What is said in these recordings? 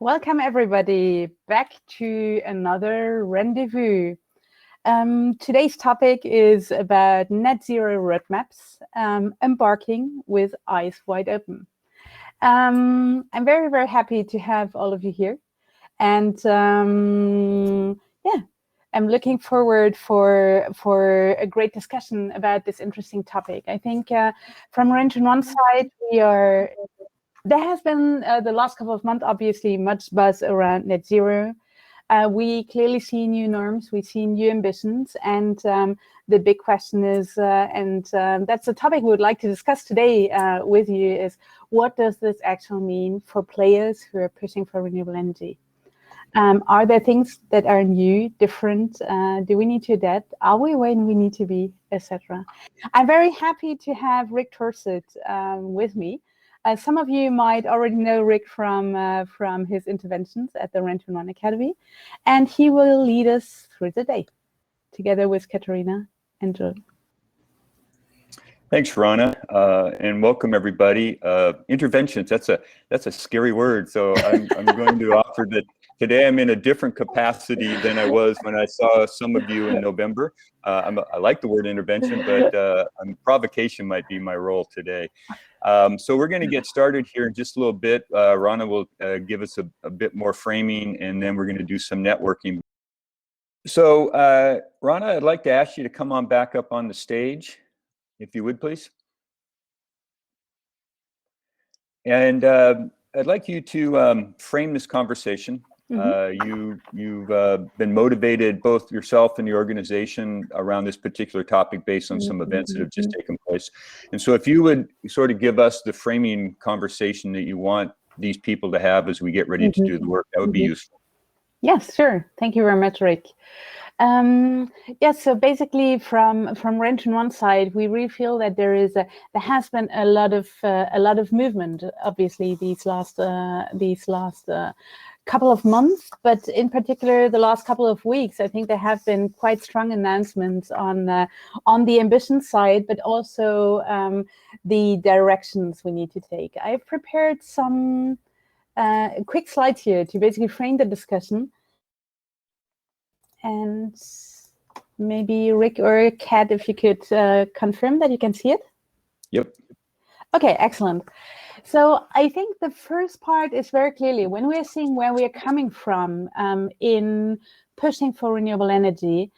Welcome everybody back to another rendezvous. Today's topic is about net zero roadmaps, embarking with eyes wide open. I'm very, very happy to have all of you here. And I'm looking forward for a great discussion about this interesting topic. I think from Range on one side, there has been the last couple of months, obviously, much buzz around net zero. We clearly see new norms, we see new ambitions, and the big question is, that's the topic we would like to discuss today with you, is what does this actually mean for players who are pushing for renewable energy? Are there things that are new, different? Do we need to adapt? Are we where we need to be, etc.? I'm very happy to have Rick Torset with me. Some of you might already know Rick from his interventions at the Range on One Academy, and he will lead us through the day, together with Katarina and Jill. Thanks, Rana, and welcome everybody. Interventions, that's a scary word, so I'm going to offer that today I'm in a different capacity than I was when I saw some of you in November. I like the word intervention, but provocation might be my role today. So we're going to get started here in just a little bit. Rana will give us a bit more framing, and then we're going to do some networking. So Rana, I'd like to ask you to come on back up on the stage, if you would, please. And I'd like you to frame this conversation. You've been motivated, both yourself and the organization, around this particular topic based on some events that have just taken place. And so if you would sort of give us the framing conversation that you want these people to have as we get ready to do the work, that would be useful. Yes, sure. Thank you very much, Rick. Yes, so basically from Range on one side, we really feel that there has been a lot of movement, obviously, these last couple of months, but in particular the last couple of weeks. I think there have been quite strong announcements on the ambition side, but also the directions we need to take. I've prepared some quick slides here to basically frame the discussion. And maybe Rick or Kat, if you could confirm that you can see it? Yep. Okay, excellent. So I think the first part is very clearly, when we're seeing where we are coming from in pushing for renewable energy,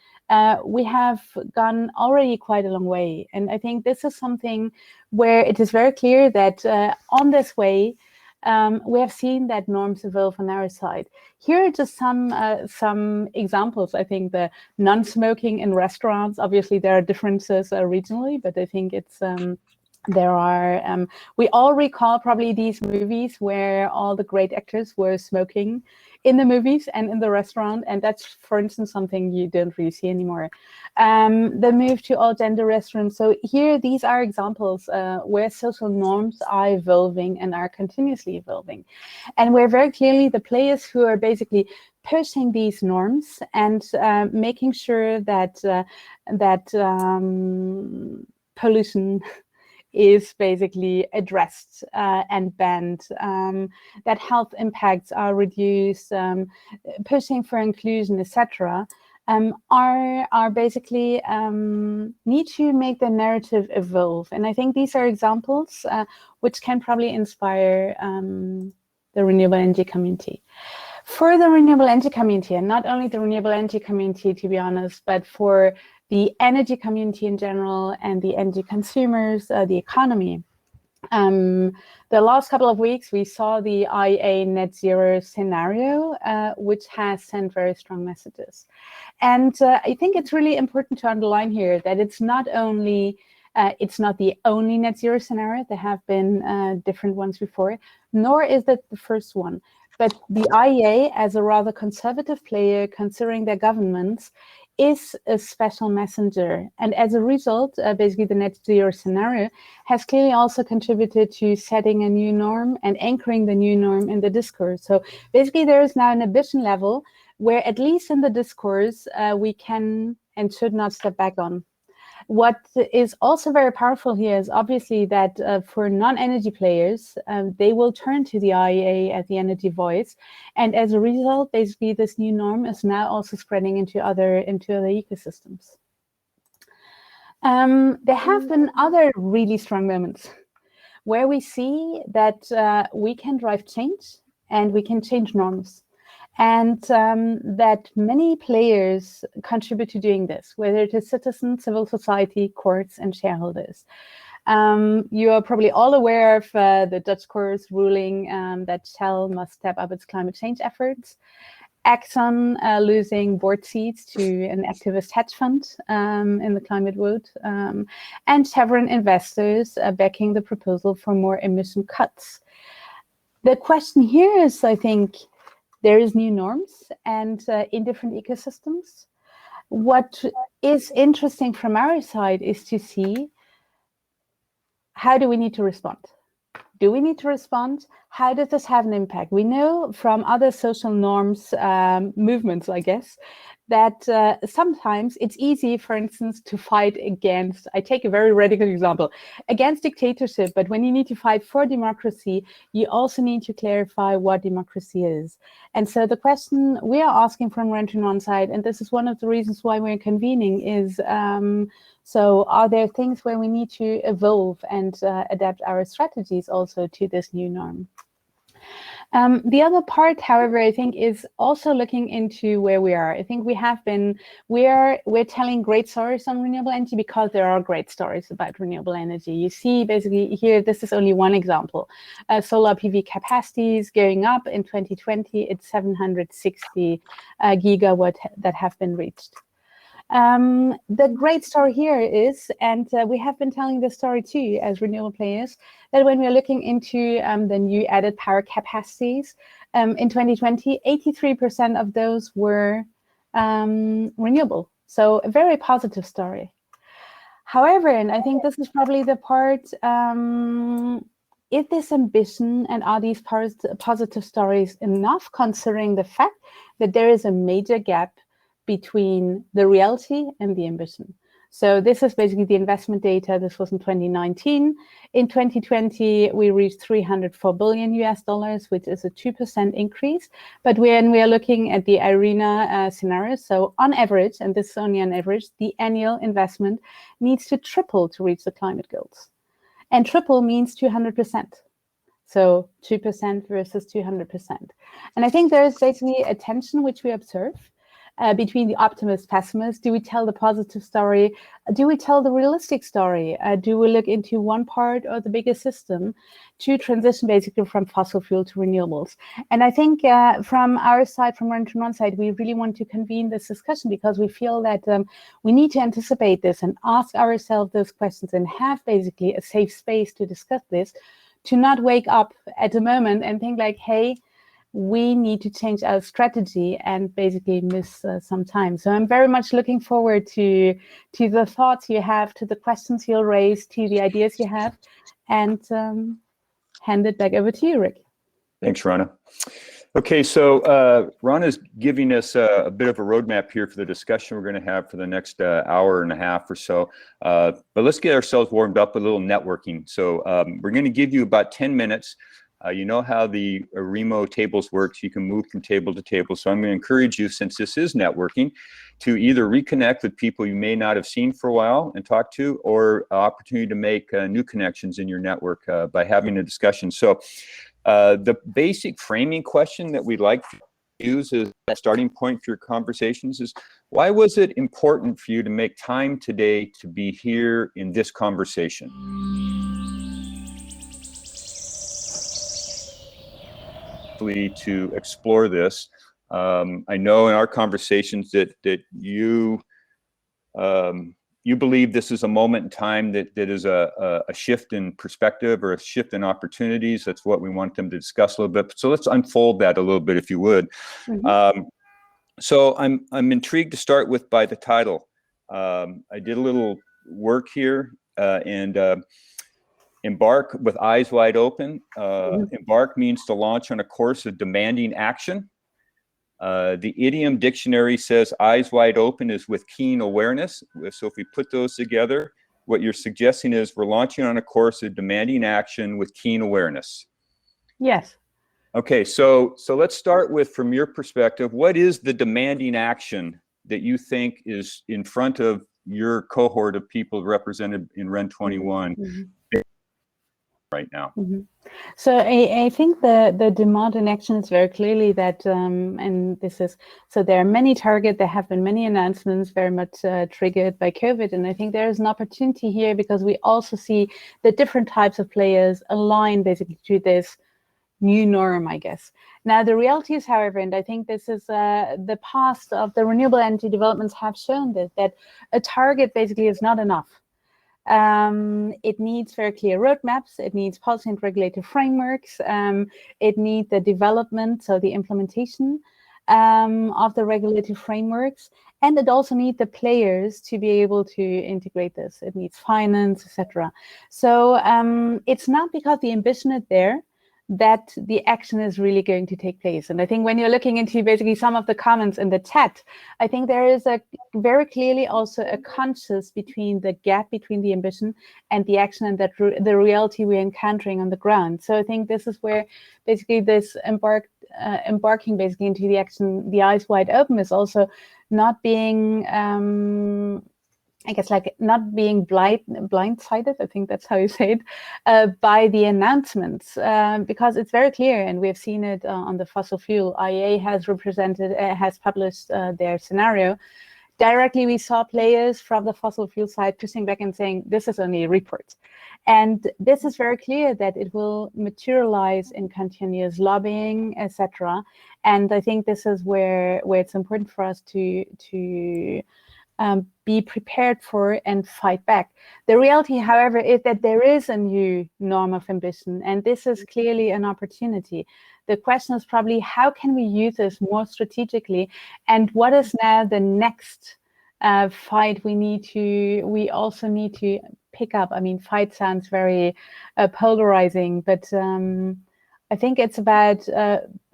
we have gone already quite a long way. And I think this is something where it is very clear that on this way, we have seen that norms evolve on our side. Here are just some examples. I think the non-smoking in restaurants, obviously there are differences regionally, but I think it's there are, we all recall probably these movies where all the great actors were smoking in the movies and in the restaurant, and that's, for instance, something you don't really see anymore. The move to all gender restaurants. So here, these are examples where social norms are evolving and are continuously evolving. And we're very clearly the players who are basically pushing these norms and making sure that pollution is basically addressed and banned, that health impacts are reduced, pushing for inclusion, etc., are basically need to make the narrative evolve. And I think these are examples which can probably inspire the renewable energy community. For the renewable energy community, and not only the renewable energy community, to be honest, but for the energy community in general and the energy consumers, the economy. The last couple of weeks, we saw the IEA net zero scenario, which has sent very strong messages. And I think it's really important to underline here that it's not the only net zero scenario. There have been different ones before, nor is that the first one. But the IEA, as a rather conservative player, considering their governments, is a special messenger. And as a result, basically the net zero scenario has clearly also contributed to setting a new norm and anchoring the new norm in the discourse. So basically there is now an ambition level where, at least in the discourse, we can and should not step back on. What is also very powerful here is obviously that for non-energy players, they will turn to the IEA as the energy voice. And as a result, basically this new norm is now also spreading into other ecosystems. There have been other really strong moments where we see that we can drive change and we can change norms. And that many players contribute to doing this, whether it is citizens, civil society, courts, and shareholders. You are probably all aware of the Dutch court's ruling that Shell must step up its climate change efforts. Exxon losing board seats to an activist hedge fund in the climate vote, and Chevron investors backing the proposal for more emission cuts. The question here is, I think, there is new norms and in different ecosystems. What is interesting from our side is to see, how do we need to respond? Do we need to respond? How does this have an impact? We know from other social norms movements, I guess, that sometimes it's easy, for instance, to fight against, I take a very radical example, against dictatorship, but when you need to fight for democracy, you also need to clarify what democracy is. And so the question we are asking from RENdez-vous side, and this is one of the reasons why we're convening, is so are there things where we need to evolve and adapt our strategies also to this new norm? The other part, however, I think is also looking into where we are. I think we're telling great stories on renewable energy because there are great stories about renewable energy. You see basically here, this is only one example. Solar PV capacities going up in 2020, it's 760 gigawatt that have been reached. The great story here is, and we have been telling this story too as renewable players, that when we're looking into the new added power capacities in 2020, 83% of those were renewable. So a very positive story. However, and I think this is probably the part, is this ambition and are these positive stories enough, considering the fact that there is a major gap between the reality and the ambition? So this is basically the investment data. This was in 2019. In 2020, we reached $304 billion US, which is a 2% increase. But when we are looking at the IRENA scenario, so on average, and this is only on average, the annual investment needs to triple to reach the climate goals. And triple means 200%. So 2% versus 200%. And I think there is basically a tension which we observe between the optimist, pessimist. Do we tell the positive story? Do we tell the realistic story? Do we look into one part or the bigger system to transition basically from fossil fuel to renewables? And I think from our side, from RENdez-vous side, we really want to convene this discussion because we feel that we need to anticipate this and ask ourselves those questions and have basically a safe space to discuss this, to not wake up at the moment and think like, hey, we need to change our strategy and basically miss some time. So I'm very much looking forward to the thoughts you have, to the questions you'll raise, to the ideas you have, and hand it back over to you, Rick. Thanks, Rana. Okay, so Rana's giving us a bit of a roadmap here for the discussion we're going to have for the next hour and a half or so. But let's get ourselves warmed up, a little networking. So we're going to give you about 10 minutes. You know how the REMO tables works. You can move from table to table. So I'm going to encourage you, since this is networking, to either reconnect with people you may not have seen for a while and talk to, or opportunity to make new connections in your network by having a discussion. So the basic framing question that we'd like to use as a starting point for your conversations is, why was it important for you to make time today to be here in this conversation? To explore this. I know in our conversations that you believe this is a moment in time that is a shift in perspective or a shift in opportunities. That's what we want them to discuss a little bit. So let's unfold that a little bit, if you would. Mm-hmm. So I'm intrigued to start with by the title. I did a little work here and embark with eyes wide open. Embark means to launch on a course of demanding action. The idiom dictionary says eyes wide open is with keen awareness. So if we put those together, what you're suggesting is we're launching on a course of demanding action with keen awareness. Yes. Okay, so let's start with, from your perspective, what is the demanding action that you think is in front of your cohort of people represented in REN21 right now? So I think the demand in action is very clearly that, and this is, so there are many targets, there have been many announcements very much triggered by COVID. And I think there is an opportunity here because we also see the different types of players align basically to this new norm, I guess. Now, the reality is, however, and I think this is the past of the renewable energy developments have shown this, that a target basically is not enough. It needs very clear roadmaps, it needs policy and regulatory frameworks, it needs the development, so the implementation of the regulatory frameworks, and it also needs the players to be able to integrate this. It needs finance, etc. So it's not because the ambition is there that the action is really going to take place. And I think when you're looking into basically some of the comments in the chat, I think there is a very clearly also a conscious between the gap between the ambition and the action, and that the reality we're encountering on the ground. So I think this is where basically this embarking basically into the action, the eyes wide open, is also not being I guess like not being blindsided, I think that's how you say it, by the announcements, because it's very clear, and we have seen it on the fossil fuel. IEA has published their scenario. Directly, we saw players from the fossil fuel side pushing back and saying, this is only a report. And this is very clear that it will materialize in continuous lobbying, etc. And I think this is where it's important for us to be prepared for and fight back. The reality, however, is that there is a new norm of ambition, and this is clearly an opportunity. The question is probably, how can we use this more strategically, and what is now the next fight we also need to pick up? I mean, fight sounds very polarizing, but I think it's about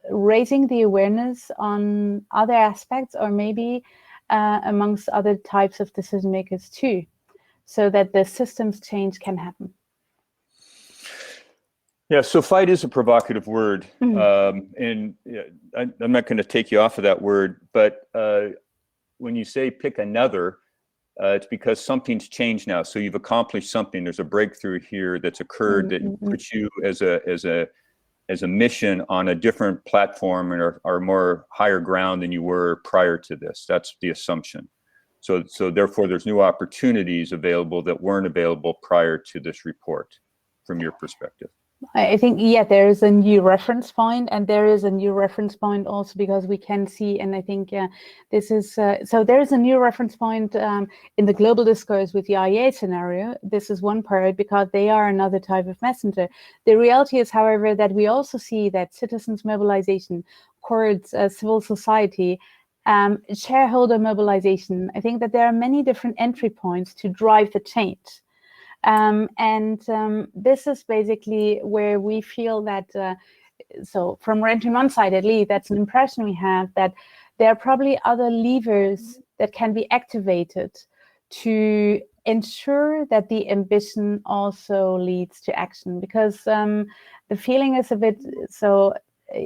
raising the awareness on other aspects, or maybe amongst other types of decision makers too, so that the systems change can happen. Yeah, so fight is a provocative word, and I'm not going to take you off of that word, but when you say pick another, it's because something's changed now. So you've accomplished something. There's a breakthrough here that's occurred that puts you as a mission on a different platform and are more higher ground than you were prior to this. That's the assumption. So therefore, there's new opportunities available that weren't available prior to this report, from your perspective. I think, yeah, there is a new reference point, and there is a new reference point also because we can see, and I think this is, so there is a new reference point in the global discourse with the IEA scenario. This is one part because they are another type of messenger. The reality is, however, that we also see that citizens mobilization, courts, civil society, shareholder mobilization, I think that there are many different entry points to drive the change. This is basically where we feel that, so from REN21 side at least, that's an impression we have, that there are probably other levers that can be activated to ensure that the ambition also leads to action. Because the feeling is a bit, so,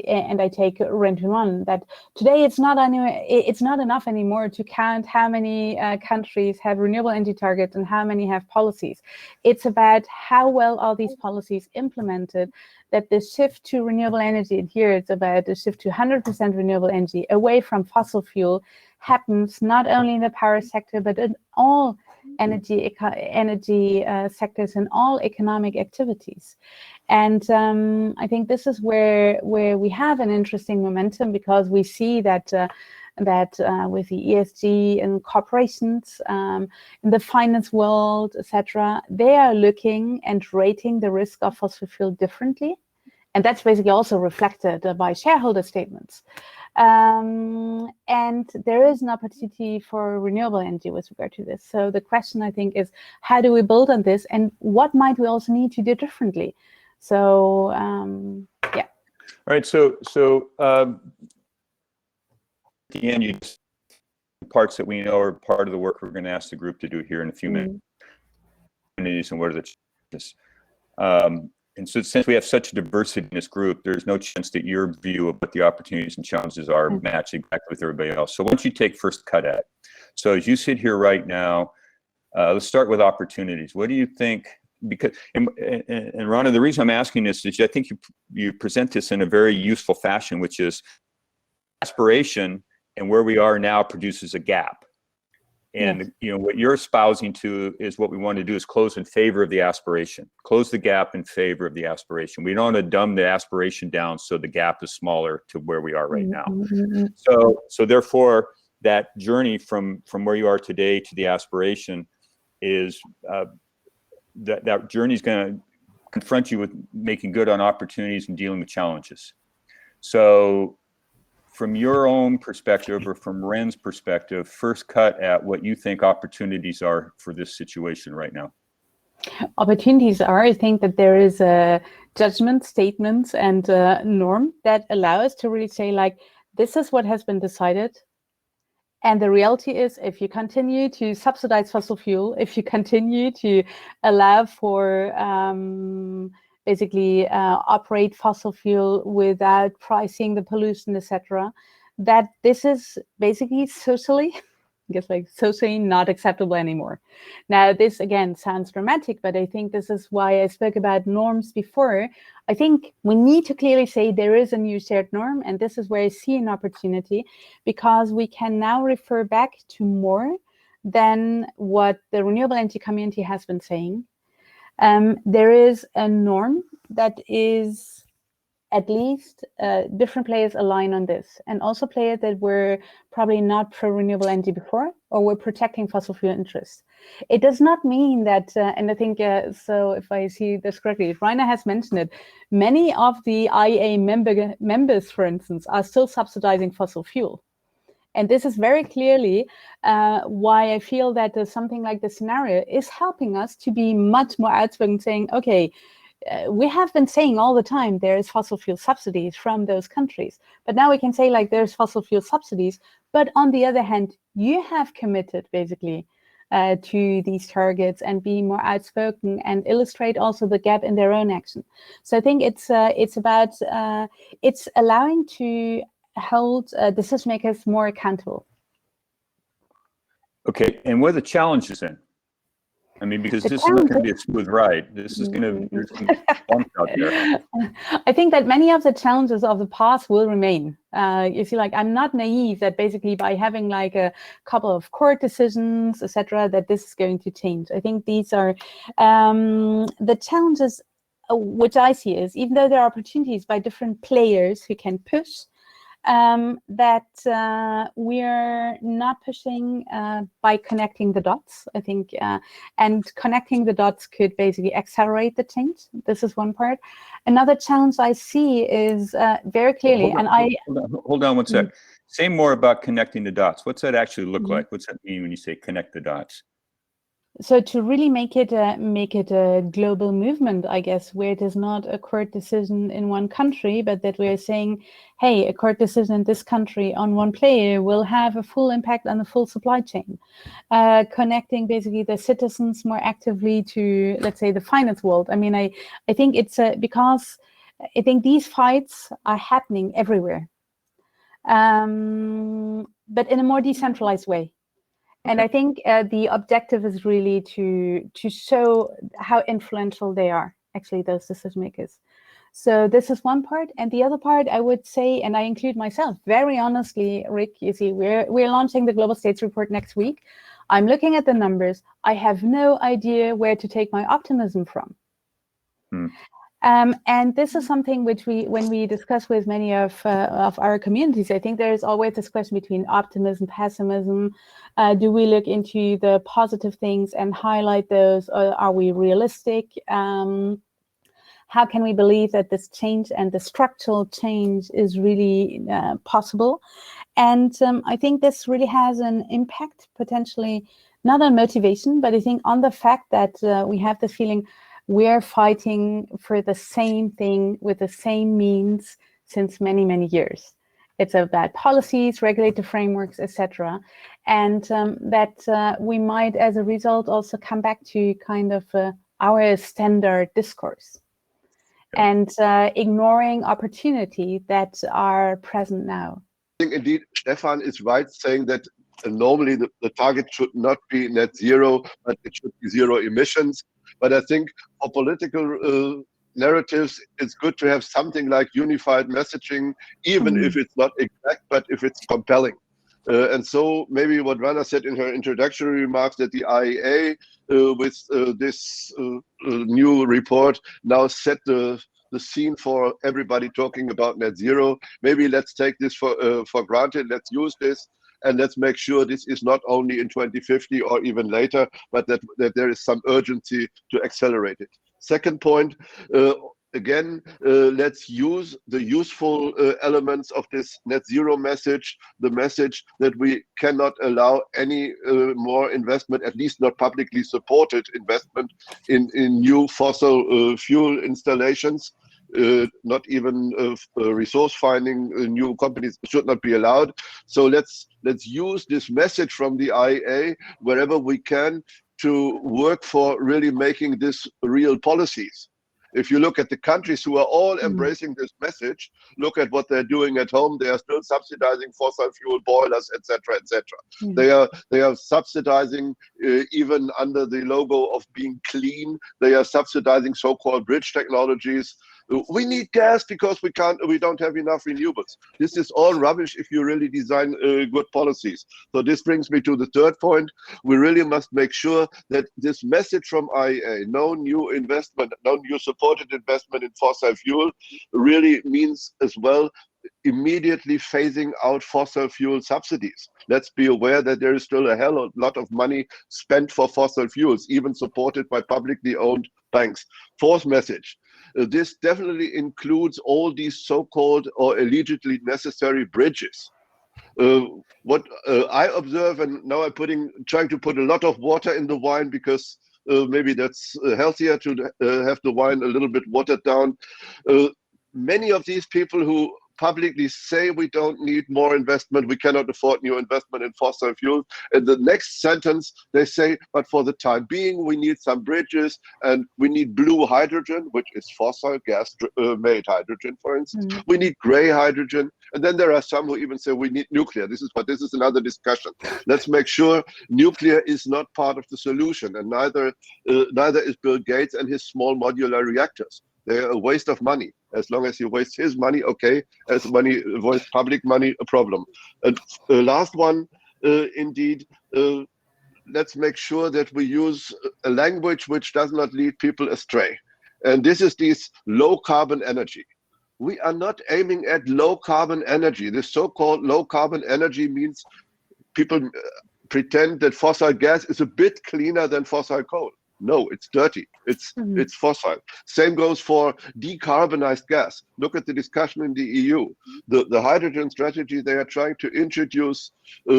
and I take REN21, that today it's not enough anymore to count how many countries have renewable energy targets and how many have policies. It's about how well are these policies implemented, that the shift to renewable energy, and here it's about the shift to 100% renewable energy away from fossil fuel, happens not only in the power sector, but in all energy sectors and all economic activities. And I think this is where we have an interesting momentum, because we see that with the ESG and corporations in the finance world, etc., they are looking and rating the risk of fossil fuel differently, and that's basically also reflected by shareholder statements. And there is an opportunity for renewable energy with regard to this. So the question, I think, is how do we build on this, and what might we also need to do differently? So yeah. All right. So the end, you just, parts that we know are part of the work we're going to ask the group to do here in a few minutes. And what are the challenges? And so since we have such diversity in this group, there's no chance that your view of what the opportunities and challenges are match exactly with everybody else. So why don't you take first cut at it? So as you sit here right now, let's start with opportunities. What do you think? Because, and Rhonda, the reason I'm asking this is I think you present this in a very useful fashion, which is aspiration and where we are now produces a gap. And you know what you're espousing to is what we want to do is close in favor of the aspiration, close the gap in favor of the aspiration. We don't want to dumb the aspiration down so the gap is smaller to where we are right now. So therefore, that journey from where you are today to the aspiration is that journey is going to confront you with making good on opportunities and dealing with challenges. So from your own perspective or from Ren's perspective, first cut at what you think opportunities are for this situation right now. Opportunities are, I think that there is a judgment, statements, and norm that allow us to really say, like, this is what has been decided. And the reality is, if you continue to subsidize fossil fuel, if you continue to allow for basically operate fossil fuel without pricing the pollution, etc., that this is basically socially, I guess, like socially not acceptable anymore. Now, this again sounds dramatic, but I think this is why I spoke about norms before. I think we need to clearly say there is a new shared norm, and this is where I see an opportunity, because we can now refer back to more than what the renewable energy community has been saying. There is a norm that is at least different players align on this, and also players that were probably not pro-renewable energy before or were protecting fossil fuel interests. It does not mean that, and I think, so if I see this correctly, Rainer has mentioned it, many of the IEA members, for instance, are still subsidizing fossil fuel. And this is very clearly why I feel that something like this scenario is helping us to be much more outspoken, saying, okay, we have been saying all the time there is fossil fuel subsidies from those countries, but now we can say, like, there's fossil fuel subsidies, but on the other hand, you have committed basically to these targets, and be more outspoken and illustrate also the gap in their own action. So I think it's about it's allowing to hold decision makers more accountable. Okay, and what are the challenges then? I mean, because this is not going to be a smooth ride. This is going to, there's some bumps out there. I think that many of the challenges of the past will remain. You see, like, I'm not naive that basically by having like a couple of court decisions, etc., that this is going to change. I think these are the challenges, which I see is, even though there are opportunities by different players who can push, that we're not pushing by connecting the dots, I think, and connecting the dots could basically accelerate the change. This is one part. Another challenge I see is very clearly, hold on one sec. Say more about connecting the dots. What's that actually look like? What's that mean when you say connect the dots? So to really make it a global movement, I guess, where it is not a court decision in one country, but that we're saying, hey, a court decision in this country on one player will have a full impact on the full supply chain. Connecting basically the citizens more actively to, let's say, the finance world. I mean, I think it's because I think these fights are happening everywhere, but in a more decentralized way. And I think the objective is really to show how influential they are, actually, those decision makers. So this is one part. And the other part, I would say, and I include myself, very honestly, Rick, you see, we're launching the Global States Report next week. I'm looking at the numbers. I have no idea where to take my optimism from. And this is something which when we discuss with many of our communities, I think there is always this question between optimism, pessimism. Do we look into the positive things and highlight those? Or are we realistic? How can we believe that this change and the structural change is really possible? And I think this really has an impact, potentially, not on motivation, but I think on the fact that we have this feeling we're fighting for the same thing with the same means since many, many years. It's about policies, regulator frameworks, etc. And that we might, as a result, also come back to kind of our standard discourse and ignoring opportunity that are present now. I think indeed Stefan is right saying that normally the target should not be net zero, but it should be zero emissions. But I think for political narratives, it's good to have something like unified messaging, even if it's not exact, but if it's compelling. And so maybe what Rana said in her introductory remarks, that the IEA with this new report now set the scene for everybody talking about net zero. Maybe let's take this for granted. Let's use this, and let's make sure this is not only in 2050 or even later, but that there is some urgency to accelerate it. Second point, again, let's use the useful elements of this net zero message, the message that we cannot allow any more investment, at least not publicly supported investment in new fossil fuel installations. Not even resource finding new companies should not be allowed. So let's use this message from the IEA wherever we can to work for really making this real policies. If you look at the countries who are all embracing this message, look at what they're doing at home. They are still subsidizing fossil fuel boilers, etc., etc. They are subsidizing even under the logo of being clean. They are subsidizing so-called bridge technologies. We need gas because we don't have enough renewables. This is all rubbish if you really design good policies. So this brings me to the third point. We really must make sure that this message from IEA, no new investment, no new supported investment in fossil fuel, really means as well immediately phasing out fossil fuel subsidies. Let's be aware that there is still a hell of a lot of money spent for fossil fuels, even supported by publicly owned banks. Fourth message. This definitely includes all these so-called or allegedly necessary bridges. What I observe, and now I'm trying to put a lot of water in the wine because maybe that's healthier to have the wine a little bit watered down. Many of these people who publicly say we don't need more investment, we cannot afford new investment in fossil fuels. In the next sentence, they say, but for the time being, we need some bridges and we need blue hydrogen, which is fossil gas made hydrogen, for instance. We need gray hydrogen. And then there are some who even say we need nuclear. This is another discussion. Let's make sure nuclear is not part of the solution, and neither is Bill Gates and his small modular reactors. They're a waste of money. As long as he wastes his money, okay. As money wastes public money, a problem. And last one, indeed, let's make sure that we use a language which does not lead people astray. And this is this low carbon energy. We are not aiming at low carbon energy. This so-called low carbon energy means people pretend that fossil gas is a bit cleaner than fossil coal. No, it's dirty. It's fossil. Same goes for decarbonized gas. Look at the discussion in the EU. The hydrogen strategy, they are trying to introduce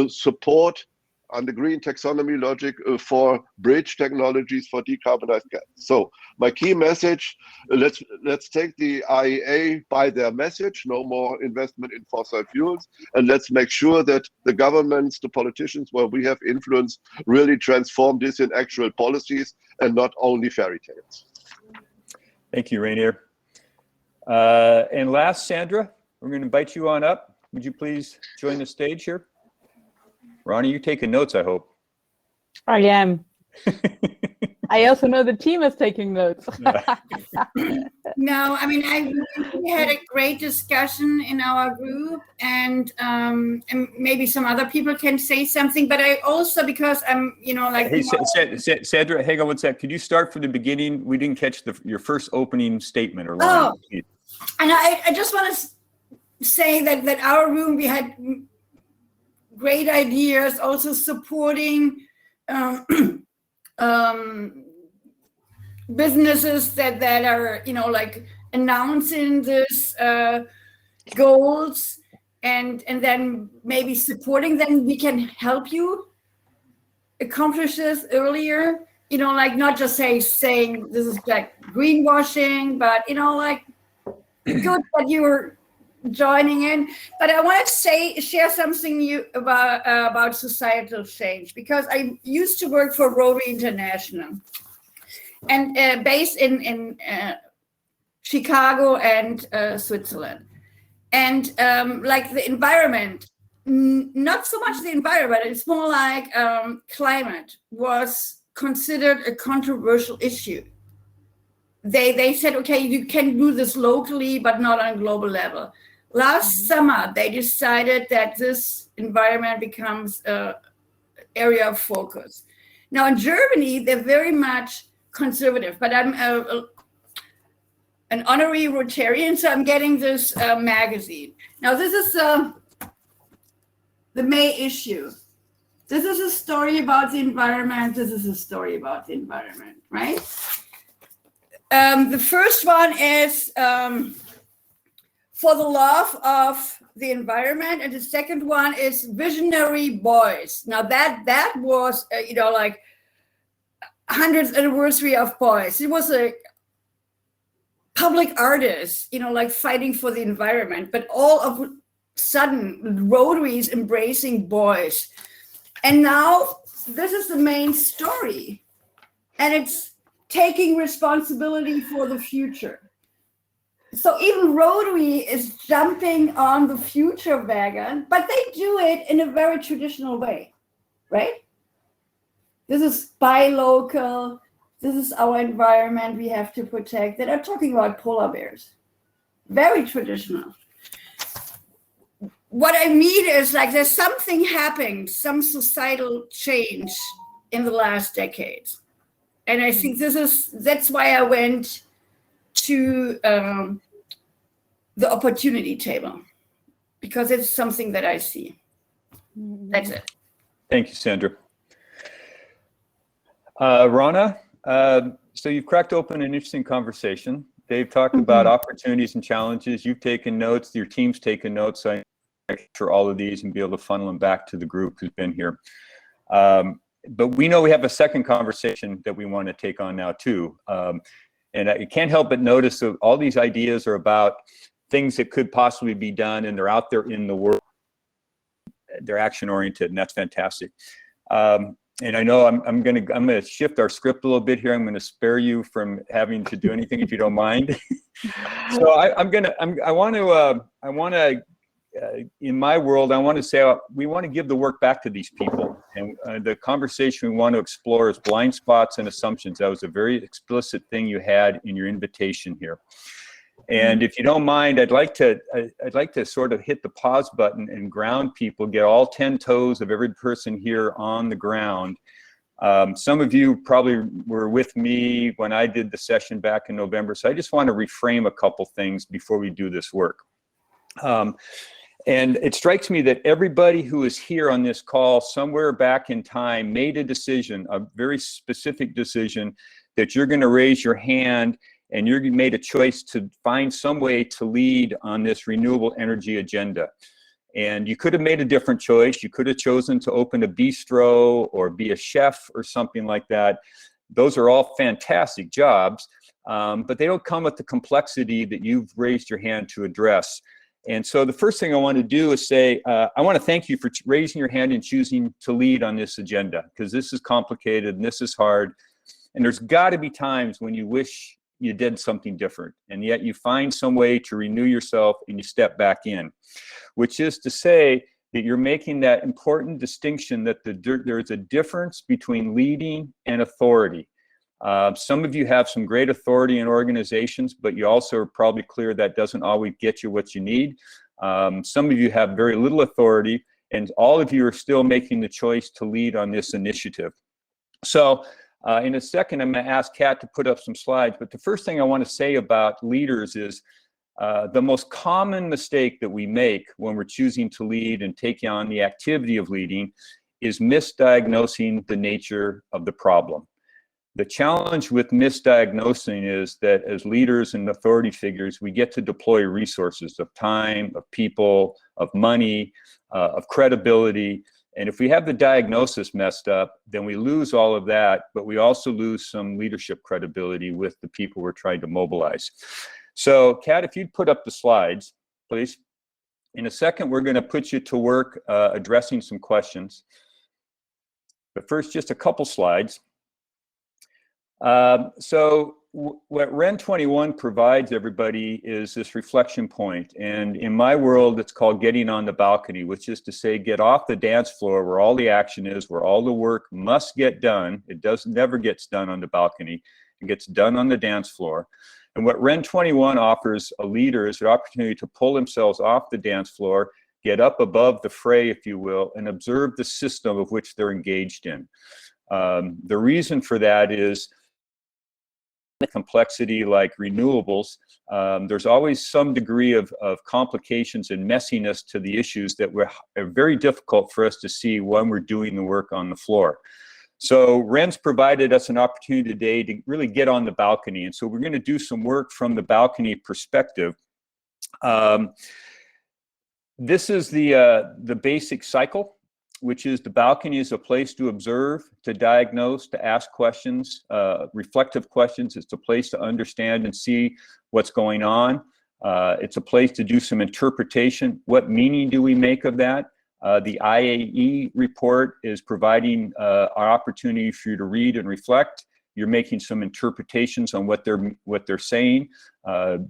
support on the green taxonomy logic for bridge technologies for decarbonized gas. So my key message, let's take the IEA by their message, no more investment in fossil fuels, and let's make sure that the governments, the politicians where we have influence, really transform this in actual policies and not only fairy tales. Thank you, Rainier. And last, Sandra, we're going to invite you on up. Would you please join the stage here? Ronnie, you're taking notes, I hope. I am. I also know the team is taking notes. No, I mean, we had a great discussion in our group, and maybe some other people can say something. But I also, because I'm, like. Hey, Sandra, hang on one sec. Could you start from the beginning? We didn't catch your first opening statement or line. Oh, and I just want to say that our room, we had great ideas, also supporting businesses that are, like announcing this goals and then maybe supporting them. We can help you accomplish this earlier, like not just saying this is like greenwashing, but, like good that you're joining in, but I want to share something new about societal change, because I used to work for Rotary International, and based in Chicago and Switzerland, and like the environment, not so much the environment, it's more like climate was considered a controversial issue. They said, okay, you can do this locally, but not on a global level. Last summer, they decided that this environment becomes an area of focus. Now in Germany, they're very much conservative, but I'm an honorary Rotarian, so I'm getting this magazine. Now this is the May issue. This is a story about the environment. This is a story about the environment, right? The first one is for the love of the environment, and the second one is visionary boys. Now that was like 100th anniversary of boys. It was a public artist, like fighting for the environment, but all of a sudden Rotary is embracing boys, and now this is the main story, and it's taking responsibility for the future. So even Rotary is jumping on the future wagon, but they do it in a very traditional way, right? This is buy local. This is our environment we have to protect. They are talking about polar bears. Very traditional. What I mean is like there's something happening, some societal change in the last decades. And I think that's why I went to the opportunity table, because it's something that I see. That's it. Thank you, Sandra. Rana, so you've cracked open an interesting conversation. Dave talked about opportunities and challenges. You've taken notes, your team's taken notes. So I capture all of these and be able to funnel them back to the group who's been here. But we know we have a second conversation that we want to take on now too. And I can't help but notice that all these ideas are about things that could possibly be done, and they're out there in the world. They're action oriented, and that's fantastic. And I know I'm gonna shift our script a little bit here. I'm gonna spare you from having to do anything if you don't mind. So I want to in my world, I want to say we want to give the work back to these people. And the conversation we want to explore is blind spots and assumptions. That was a very explicit thing you had in your invitation here. And if you don't mind, I'd like to sort of hit the pause button and ground people, get all 10 toes of every person here on the ground. Some of you probably were with me when I did the session back in November. So I just want to reframe a couple things before we do this work. And it strikes me that everybody who is here on this call somewhere back in time made a decision, a very specific decision, that you're going to raise your hand and you made a choice to find some way to lead on this renewable energy agenda. And you could have made a different choice. You could have chosen to open a bistro or be a chef or something like that. Those are all fantastic jobs, but they don't come with the complexity that you've raised your hand to address. And so the first thing I want to do is say, I want to thank you for raising your hand and choosing to lead on this agenda, because this is complicated and this is hard. And there's got to be times when you wish you did something different, and yet you find some way to renew yourself and you step back in, which is to say that you're making that important distinction that there's a difference between leading and authority. Some of you have some great authority in organizations, but you also are probably clear that doesn't always get you what you need. Some of you have very little authority, and all of you are still making the choice to lead on this initiative. So in a second, I'm going to ask Kat to put up some slides, but the first thing I want to say about leaders is the most common mistake that we make when we're choosing to lead and taking on the activity of leading is misdiagnosing the nature of the problem. The challenge with misdiagnosing is that as leaders and authority figures, we get to deploy resources of time, of people, of money, of credibility. And if we have the diagnosis messed up, then we lose all of that, but we also lose some leadership credibility with the people we're trying to mobilize. So Kat, if you'd put up the slides, please. In a second, we're going to put you to work addressing some questions. But first, just a couple slides. So what REN21 provides everybody is this reflection point. And in my world, it's called getting on the balcony, which is to say, get off the dance floor where all the action is, where all the work must get done. It never gets done on the balcony. It gets done on the dance floor. And what REN21 offers a leader is an opportunity to pull themselves off the dance floor, get up above the fray, if you will, and observe the system of which they're engaged in. The reason for that is complexity like renewables. There's always some degree of complications and messiness to the issues that are very difficult for us to see when we're doing the work on the floor. So REN's provided us an opportunity today to really get on the balcony. And so we're going to do some work from the balcony perspective. This is the basic cycle, which is the balcony is a place to observe, to diagnose, to ask questions, reflective questions. It's a place to understand and see what's going on. It's a place to do some interpretation. What meaning do we make of that? The IAE report is providing an opportunity for you to read and reflect. You're making some interpretations on what they're saying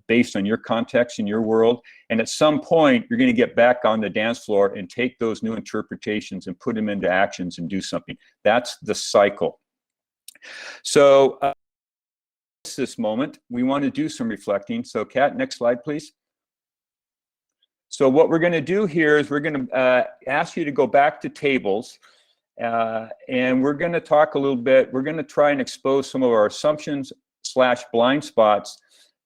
based on your context in your world. And at some point, you're going to get back on the dance floor and take those new interpretations and put them into actions and do something. That's the cycle. So this moment, we want to do some reflecting. So Kat, next slide, please. So what we're going to do here is we're going to ask you to go back to tables. And we're going to talk a little bit, we're going to try and expose some of our assumptions / blind spots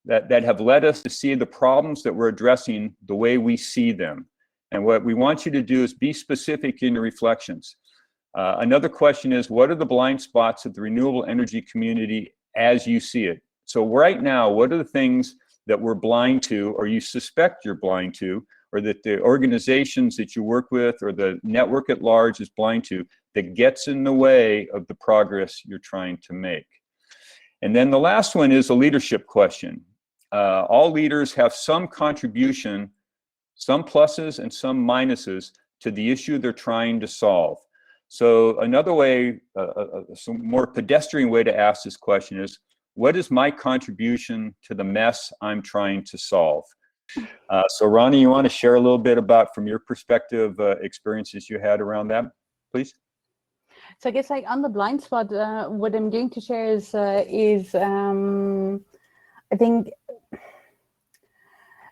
that have led us to see the problems that we're addressing the way we see them. And what we want you to do is be specific in your reflections. Another question is, what are the blind spots of the renewable energy community as you see it? So right now, what are the things that we're blind to, or you suspect you're blind to, or that the organizations that you work with or the network at large is blind to, that gets in the way of the progress you're trying to make? And then the last one is a leadership question. All leaders have some contribution, some pluses and some minuses to the issue they're trying to solve. So another way, some more pedestrian way to ask this question is, what is my contribution to the mess I'm trying to solve? So Ronnie, you want to share a little bit about, from your perspective, experiences you had around that, please? So I guess, like, on the blind spot, what I'm going to share is I think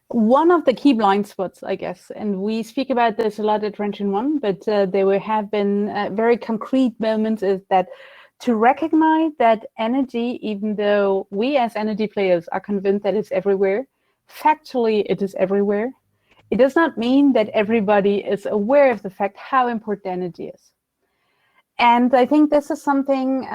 one of the key blind spots, I guess, and we speak about this a lot at REN21, but there have been very concrete moments, is that to recognize that energy, even though we as energy players are convinced that it's everywhere, factually it is everywhere, it does not mean that everybody is aware of the fact how important energy is. And I think this is something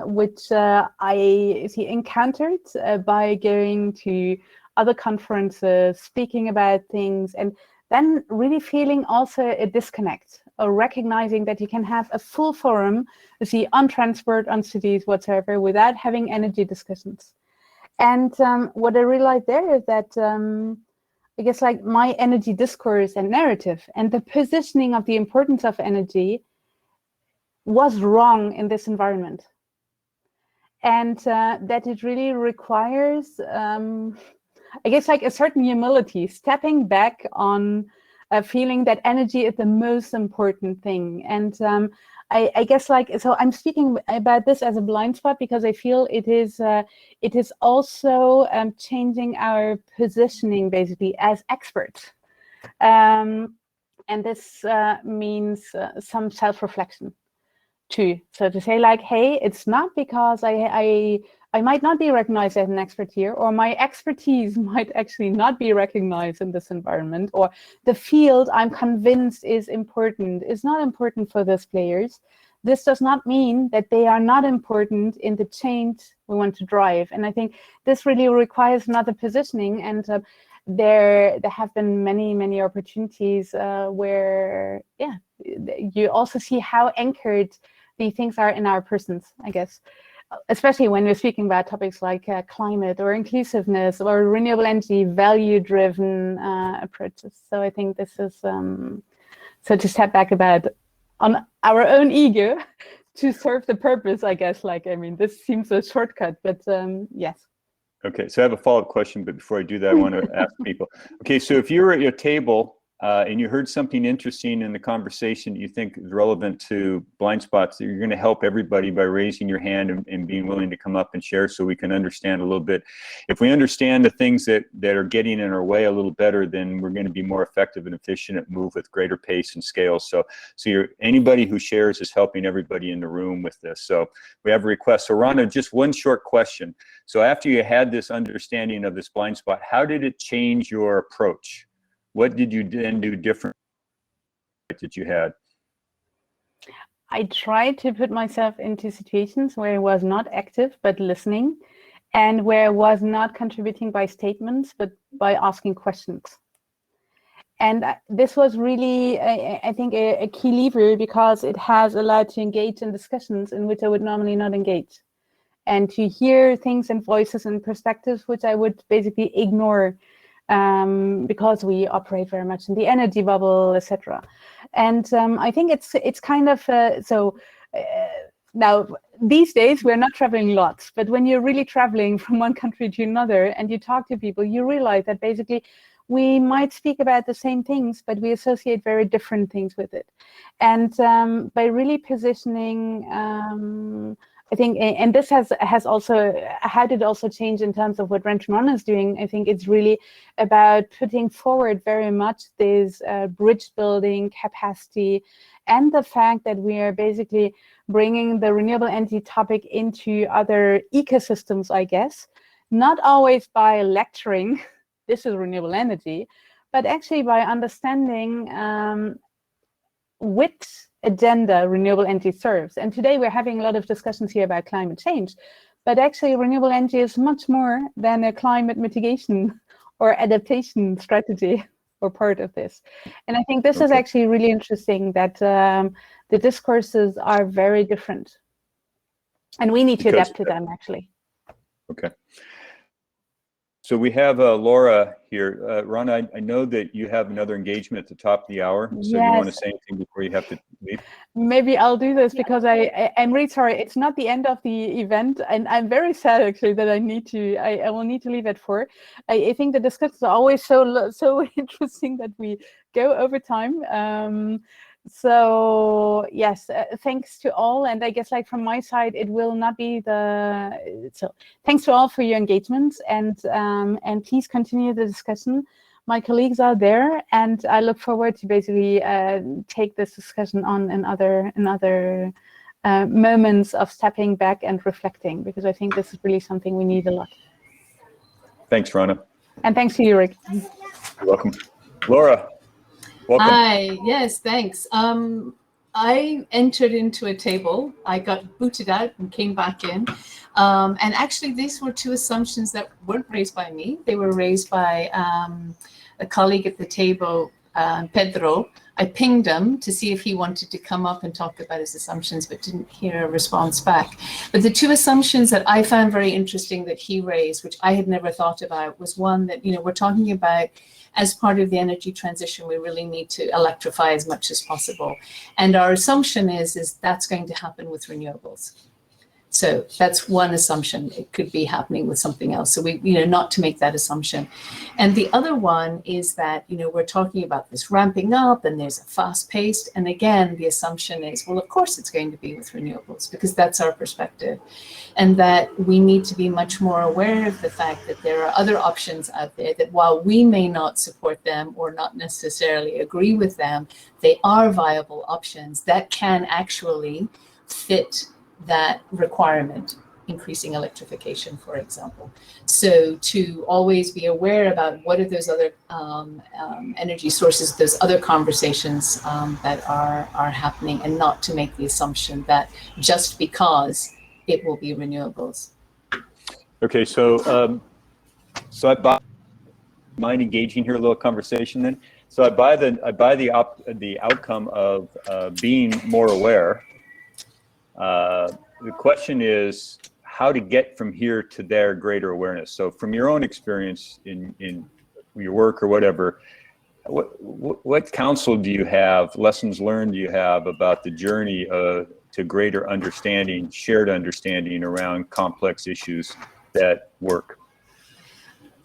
which I see encountered by going to other conferences, speaking about things, and then really feeling also a disconnect, or recognizing that you can have a full forum, you see, on transport, on cities, whatsoever, without having energy discussions. And what I realized there is that I guess, like, my energy discourse and narrative and the positioning of the importance of energy was wrong in this environment. And that it really requires, I guess, like, a certain humility, stepping back on a feeling that energy is the most important thing. And I guess, like, so I'm speaking about this as a blind spot because I feel it is also changing our positioning, basically, as experts. And this means some self-reflection too. So to say, like, hey, it's not because I might not be recognized as an expert here, or my expertise might actually not be recognized in this environment, or the field I'm convinced is important is not important for those players. This does not mean that they are not important in the change we want to drive. And I think this really requires another positioning. And there have been many opportunities where, yeah, you also see how anchored these things are in our persons, I guess. especially when we're speaking about topics like climate or inclusiveness or renewable energy, value-driven approaches. So I think this is, so to step back about on our own ego to serve the purpose, I guess, like, I mean, this seems a shortcut, but yes. Okay, so I have a follow-up question, but before I do that, I want to ask people. Okay, so if you're at your table and you heard something interesting in the conversation you think is relevant to blind spots, you're going to help everybody by raising your hand and being willing to come up and share so we can understand a little bit. If we understand the things that are getting in our way a little better, then we're going to be more effective and efficient and move with greater pace and scale. So anybody who shares is helping everybody in the room with this. So we have a request. So Rana, just one short question. So after you had this understanding of this blind spot, how did it change your approach? What did you then do different that you had? I tried to put myself into situations where I was not active, but listening, and where I was not contributing by statements, but by asking questions. And this was really, I think, a key lever, because it has allowed to engage in discussions in which I would normally not engage, and to hear things and voices and perspectives which I would basically ignore, because we operate very much in the energy bubble, etc. And I think it's kind of now these days we're not traveling lots, but when you're really traveling from one country to another and you talk to people, you realize that basically we might speak about the same things, but we associate very different things with it. And by really positioning, I think, and this has also, how did also change in terms of what RENdez-vous is doing. I think it's really about putting forward very much this bridge building capacity, and the fact that we are basically bringing the renewable energy topic into other ecosystems, I guess, not always by lecturing, this is renewable energy, but actually by understanding which agenda renewable energy serves. And today we're having a lot of discussions here about climate change, but actually renewable energy is much more than a climate mitigation or adaptation strategy or part of this. And I think this is actually really interesting, that the discourses are very different, and we need to adapt to them, actually. Okay. So we have Laura here. Rana, I know that you have another engagement at the top of the hour. So Yes. you want to say anything before you have to leave? Maybe I'll do this, because I'm really sorry. It's not the end of the event, and I'm very sad actually that I will need to leave at 4. I think the discussions are always so interesting that we go over time. So yes, thanks to all, and I guess, like, from my side, it will not be so thanks to all for your engagement, and please continue the discussion. My colleagues are there, and I look forward to basically take this discussion on in other moments of stepping back and reflecting, because I think this is really something we need a lot. Thanks, Rana. And thanks to you, Rick. You're welcome. Laura, welcome. Hi, yes, thanks. I entered into a table. I got booted out and came back in. And actually, these were 2 assumptions that weren't raised by me. They were raised by a colleague at the table, Pedro. I pinged him to see if he wanted to come up and talk about his assumptions, but didn't hear a response back. But the 2 assumptions that I found very interesting that he raised, which I had never thought about, was one that, we're talking about, as part of the energy transition, we really need to electrify as much as possible. And our assumption is that's going to happen with renewables. So that's one assumption. It could be happening with something else. So we, not to make that assumption. And the other one is that, we're talking about this ramping up, and there's a fast pace. And again, the assumption is, well, of course it's going to be with renewables, because that's our perspective. And that we need to be much more aware of the fact that there are other options out there, that while we may not support them or not necessarily agree with them, they are viable options that can actually fit that requirement, increasing electrification, for example. So to always be aware about what are those other energy sources, those other conversations that are happening, and not to make the assumption that just because it will be renewables. Okay, so I mind engaging here, a little conversation then. So I buy the outcome of being more aware. The question is, how to get from here to there greater awareness. So from your own experience in your work or whatever, what counsel do you have, lessons learned do you have about the journey to greater understanding, shared understanding around complex issues that work?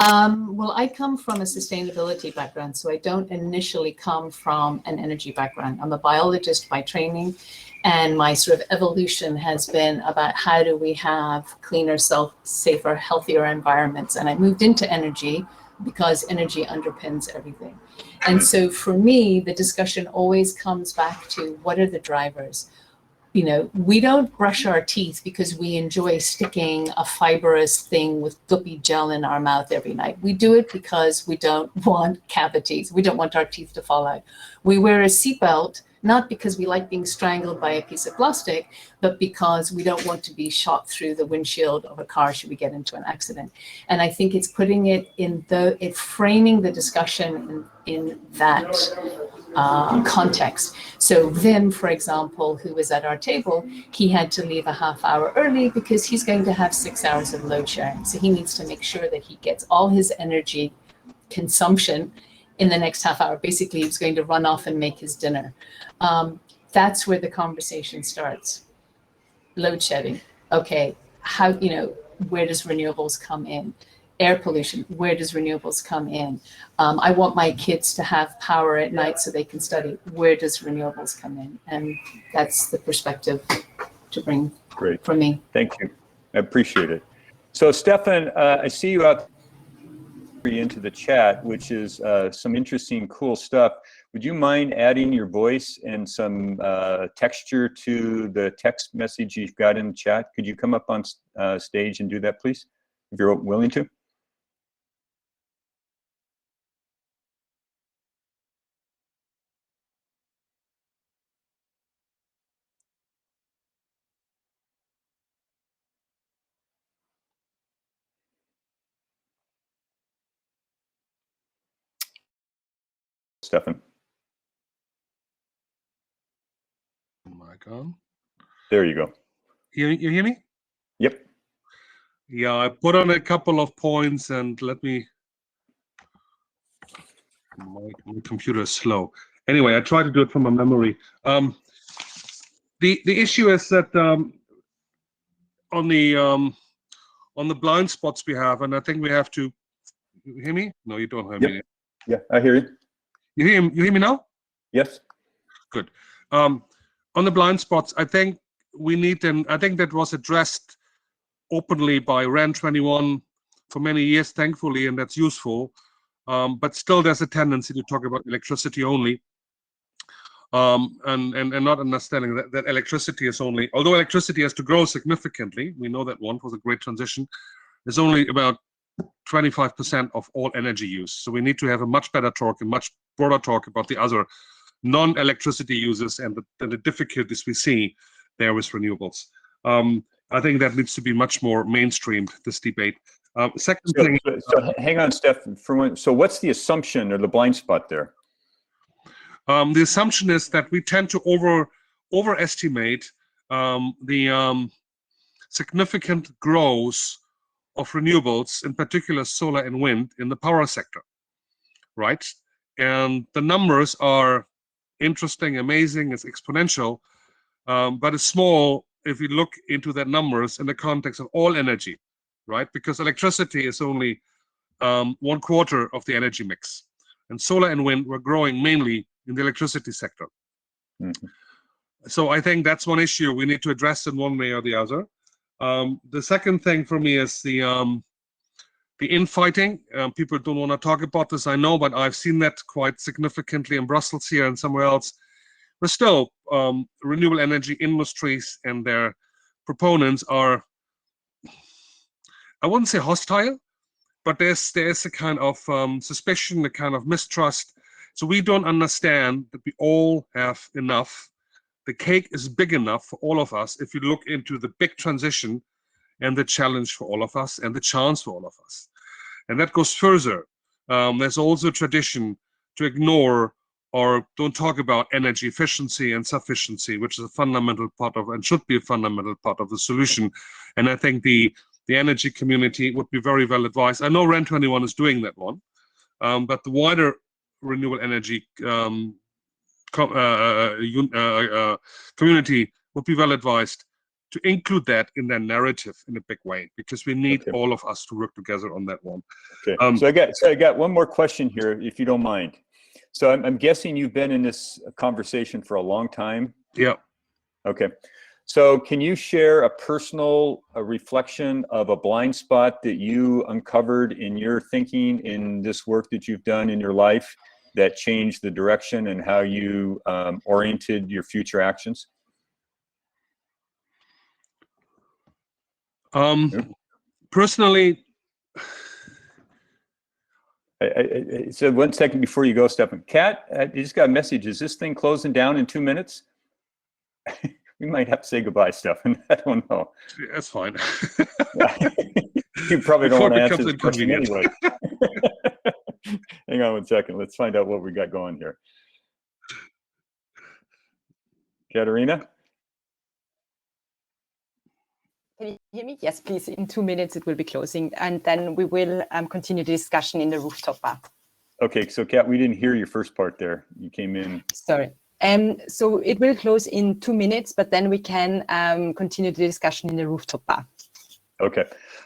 Well, I come from a sustainability background, so I don't initially come from an energy background. I'm a biologist by training, and my sort of evolution has been about how do we have cleaner, safer, healthier environments. And I moved into energy because energy underpins everything. And so for me, the discussion always comes back to what are the drivers? You know, we don't brush our teeth because we enjoy sticking a fibrous thing with guppy gel in our mouth every night. We do it because we don't want cavities. We don't want our teeth to fall out. We wear a seatbelt, not because we like being strangled by a piece of plastic, but because we don't want to be shot through the windshield of a car should we get into an accident. And I think it's putting it in framing the discussion in that context. So Vim, for example, who was at our table, he had to leave a half hour early because he's going to have 6 hours of load sharing. So he needs to make sure that he gets all his energy consumption in the next half hour. Basically, he was going to run off and make his dinner. That's where the conversation starts. Load shedding. Okay, how, you know, where does renewables come in? Air pollution, where does renewables come in? I want my kids to have power at night so they can study. Where does renewables come in? And that's the perspective to bring for me. Thank you. I appreciate it. So Stefan, I see you out into the chat, which is some interesting, cool stuff. Would you mind adding your voice and some texture to the text message you've got in the chat? Could you come up on stage and do that, please, if you're willing to? Stefan. Mic on. There you go. You hear me? Yep. Yeah, I put on a couple of points and let me. My computer is slow. Anyway, I try to do it from my memory. The issue is that on the blind spots we have, and I think we have to. You hear me? No, you don't hear me. Yeah, I hear you. You hear me now? Yes. Good. On the blind spots, I think we need, and I think that was addressed openly by REN21 for many years, thankfully, and that's useful. But still, there's a tendency to talk about electricity only, and not understanding that electricity is only, although electricity has to grow significantly, we know that one was a great transition, is only about 25% of all energy use. So we need to have a much better talk, a much broader talk about the other non-electricity users and the difficulties we see there with renewables. I think that needs to be much more mainstreamed, this debate. Second thing. So hang on, Steph. So what's the assumption or the blind spot there? The assumption is that we tend to overestimate the significant growth of renewables, in particular solar and wind, in the power sector, right? And the numbers are interesting, amazing, it's exponential, but it's small if you look into the numbers in the context of all energy, right? Because electricity is only 1/4 of the energy mix. And solar and wind were growing mainly in the electricity sector. Mm-hmm. So I think that's one issue we need to address in one way or the other. The second thing for me is the infighting. People don't want to talk about this, I know, but I've seen that quite significantly in Brussels here and somewhere else. But still, renewable energy industries and their proponents are, I wouldn't say hostile, but there's a kind of suspicion, a kind of mistrust. So we don't understand that we all have enough. The cake is big enough for all of us if you look into the big transition and the challenge for all of us and the chance for all of us. And that goes further. There's also a tradition to ignore or don't talk about energy efficiency and sufficiency, which is a fundamental part of, and should be a fundamental part of the solution. And I think the energy community would be very well advised. I know REN21 is doing that one, but the wider renewable energy community would be well advised to include that in their narrative in a big way, because we need all of us to work together on that one. Okay. So I got one more question here, if you don't mind. So I'm guessing you've been in this conversation for a long time. Yeah. Okay. So can you share a personal reflection of a blind spot that you uncovered in your thinking in this work that you've done in your life that changed the direction and how you oriented your future actions? Personally, so 1 second before you go, Stefan. Kat, I just got a message. Is this thing closing down in 2 minutes? We might have to say goodbye, Stefan. I don't know. That's fine. You probably don't want to answer this question anyway. Hang on 1 second. Let's find out what we got going here. Katerina? Can you hear me? Yes, please. In 2 minutes, it will be closing. And then we will continue the discussion in the rooftop bar. Okay, so Kat, we didn't hear your first part there. You came in. Sorry. So it will close in 2 minutes, but then we can continue the discussion in the rooftop bar. Okay.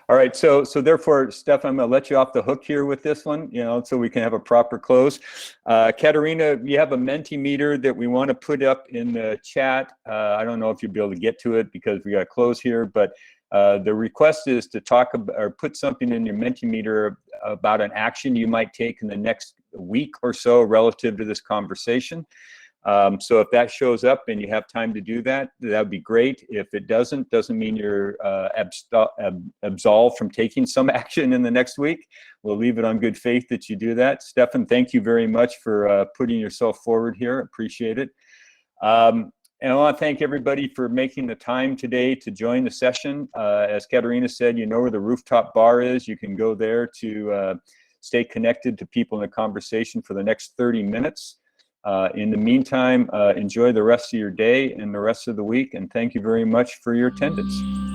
All right. So therefore, Stefan, I'm going to let you off the hook here with this one, so we can have a proper close. Katerina, you have a Mentimeter that we want to put up in the chat. I don't know if you'll be able to get to it because we got to close here, but the request is to talk about, or put something in your Mentimeter about an action you might take in the next week or so relative to this conversation. So if that shows up and you have time to do that, that'd be great. If it doesn't mean you're absolved from taking some action in the next week. We'll leave it on good faith that you do that. Stefan, thank you very much for putting yourself forward here. Appreciate it. And I want to thank everybody for making the time today to join the session. As Katerina said, you know where the rooftop bar is. You can go there to stay connected to people in the conversation for the next 30 minutes. In the meantime, enjoy the rest of your day and the rest of the week, and thank you very much for your attendance.